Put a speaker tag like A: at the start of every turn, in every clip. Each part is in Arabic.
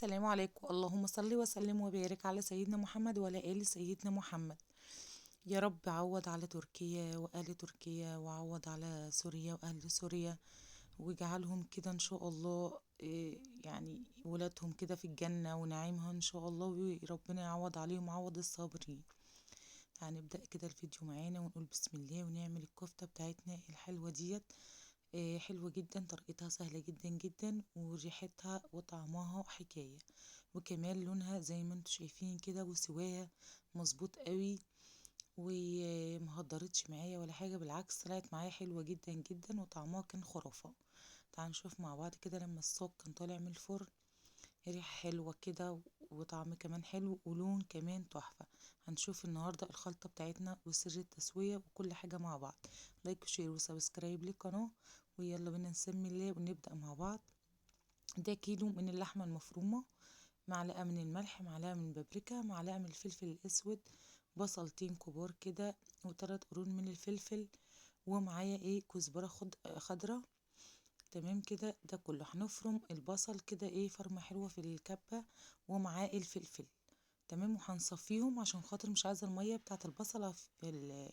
A: السلام عليكم. اللهم صل وسلم وبارك على سيدنا محمد وعلى آل سيدنا محمد. يا رب عوض على تركيا وآل تركيا، وعوض على سوريا وأهل سوريا، واجعلهم كده إن شاء الله يعني ولادهم كده في الجنة ونعيمها إن شاء الله، وربنا يعوض عليهم عوض الصابرين. هنبدأ كده الفيديو معانا ونقول بسم الله ونعمل الكفتة بتاعتنا الحلوة ديت. حلوة جدا، طريقتها سهلة جدا جدا، وريحتها وطعمها حكاية، وكمان لونها زي ما انتوا شايفين كده، وسواها مظبوط قوي، ومهدرتش معايا ولا حاجة، بالعكس طلعت معايا حلوة جدا جدا، وطعمها كان خرافة. تعالوا نشوف مع بعض كده لما الصاج كان طالع من الفرن، ريحة حلوة كده وطعم كمان حلو ولون كمان تحفة. هنشوف النهاردة الخلطة بتاعتنا وسر التسوية وكل حاجة مع بعض. لايك وشير وسبسكرايب للقناة، ويلا بينا نسمي الله ونبدأ مع بعض. ده كيلو من اللحمة المفرومة، معلقة من الملح، معلقة من البابريكا، معلقة من الفلفل الأسود، بصلتين كبار كده، وثلاث قرون من الفلفل، ومعايا كزبرة خضرة. تمام كده، ده كله هنفرم البصل كده فرمة حلوة في الكبة، ومعاه الفلفل. تمام، وهنصفيهم عشان خاطر مش عايزة المية بتاعة البصلة في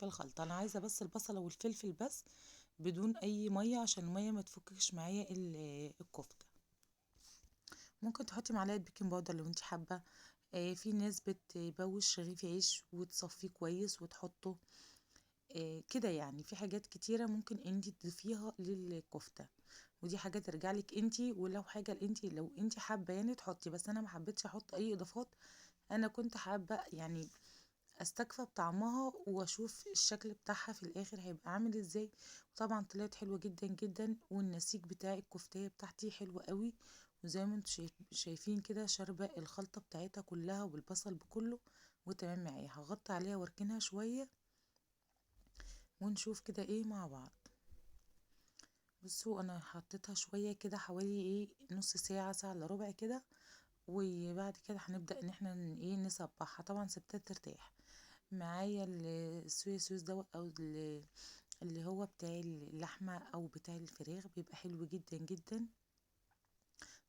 A: الخلطة. انا عايزة بس البصلة والفلفل بس، بدون اي مية، عشان المية ما تفكش معايا الكفتة. ممكن تحطي معلقة بيكنج باودر لو انت حابة. في ناس بتبوش رغيف عيش وتصفيه كويس وتحطه كده، يعني في حاجات كتيرة ممكن انتي تضيفيها للكفتة، ودي حاجة ترجع لك انتي، ولو حاجة انتي لو انتي حابة يعني تحطي، بس انا ما حبيتش احط اي اضافات. انا كنت حابة يعني استكفى بطعمها واشوف الشكل بتاعها في الاخر هيبقى عامل ازاي. وطبعا طلعت حلوة جدا جدا، والنسيج بتاع الكفتة بتاعتي حلوة قوي، وزي ما انتوا شايفين كده شاربة الخلطة بتاعتها كلها وبالبصل بكله، وتمام معايا. هغطي عليها واركنها شوية ونشوف كده مع بعض. بصوا انا حطيتها شويه كده، حوالي نص ساعه، ساعه الا ربع كده، وبعد كده هنبدا ان احنا نصبعها. طبعا سبتها ترتاح معايا. الصويا صوص دوت، او اللي هو بتاع اللحمه او بتاع الفراخ، بيبقى حلو جدا جدا،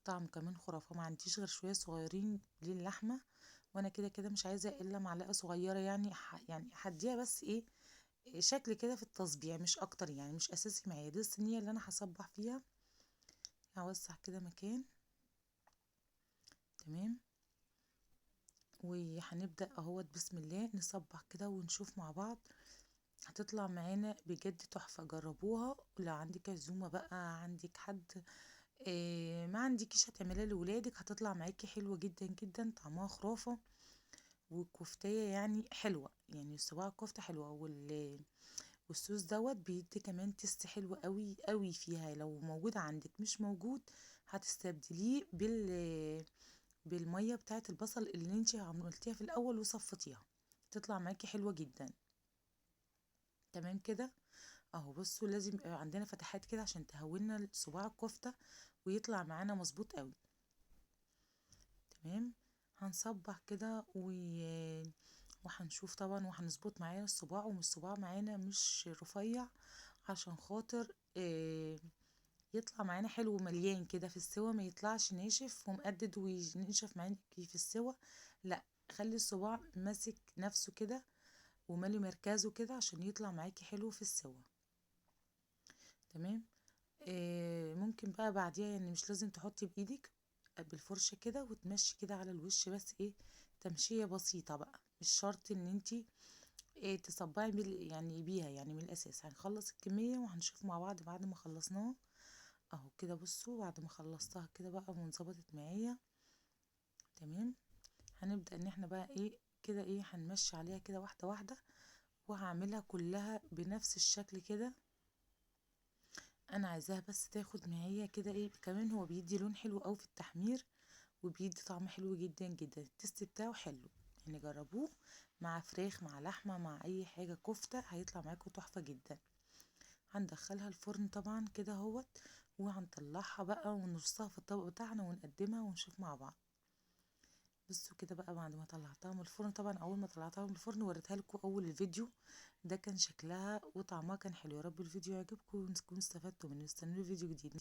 A: طعم كمان خرافه. ما عنديش غير شويه صغيرين للحمه، وانا كده كده مش عايزه الا معلقه صغيره، يعني يعني هديها بس شكل كده في التصبيع مش اكتر، يعني مش اساسي معايا. دي الصينيه اللي انا هصبح فيها، هوسع كده مكان. تمام، وهنبدا اهوت بسم الله نصبح كده ونشوف مع بعض. هتطلع معانا بجد تحفه، جربوها. لو عندك عزومه بقى، عندك حد ما عندكيش، هتعمليها لولادك، هتطلع معاكي حلوه جدا جدا، طعمها خرافه. والكفتيه يعني حلوه، يعني صباع الكفته حلوه، والصوص دوت بيدي كمان تست حلو قوي قوي فيها. لو موجود عندك، مش موجود هتستبدليه بالميه بتاعه البصل اللي انت عملتيها في الاول وصفتيها، تطلع معاكي حلوه جدا. تمام كده اهو. بصوا لازم يبقى عندنا فتحات كده عشان تهونا صباع الكفته ويطلع معانا مظبوط قوي. تمام، هنصبح كده وهنشوف طبعا، وهنظبط معانا الصباع، ومش الصباع معانا مش رفيع، عشان خاطر يطلع معانا حلو ومليان كده في السوا، ما يطلعش ناشف ومقدد وينشف معاكي في السوا. لا، خلي الصباع ماسك نفسه كده ومالي مركزه كده، عشان يطلع معاكي حلو في السوا. تمام، ممكن بقى بعديها، يعني مش لازم تحطي بايدك، بالفرشة كده وتمشي كده على الوش، بس تمشية بسيطة بقى، مش شرط ان انتي تصبعي يعني بيها، يعني من الاساس. هنخلص الكمية وهنشوف مع بعض بعد ما خلصناها اهو كده. بصوا بعد ما خلصتها كده بقى وانظبطت معايا، تمام، هنبدأ ان احنا بقى كده هنمشي عليها كده واحدة واحدة، وهعملها كلها بنفس الشكل كده. انا عايزاها بس تاخد معايا كده كمان هو بيدي لون حلو قوي في التحمير، وبيدي طعم حلو جدا جدا، التست بتاعه حلو، يعني جربوه مع فراخ، مع لحمة، مع اي حاجة كفتة، هيطلع معاكم تحفة جدا. هندخلها الفرن طبعا كده اهوت، وهنطلعها بقى ونرصها في الطبق بتاعنا ونقدمها ونشوف مع بعض. بصوا كده بقى بعد ما طلعتها من الفرن، طبعا اول ما طلعتها من الفرن وريتها لكم اول الفيديو، ده كان شكلها وطعمها كان حلو. يا رب الفيديو يعجبكم ونكون استفدتوا منه. استنوا فيديو جديد.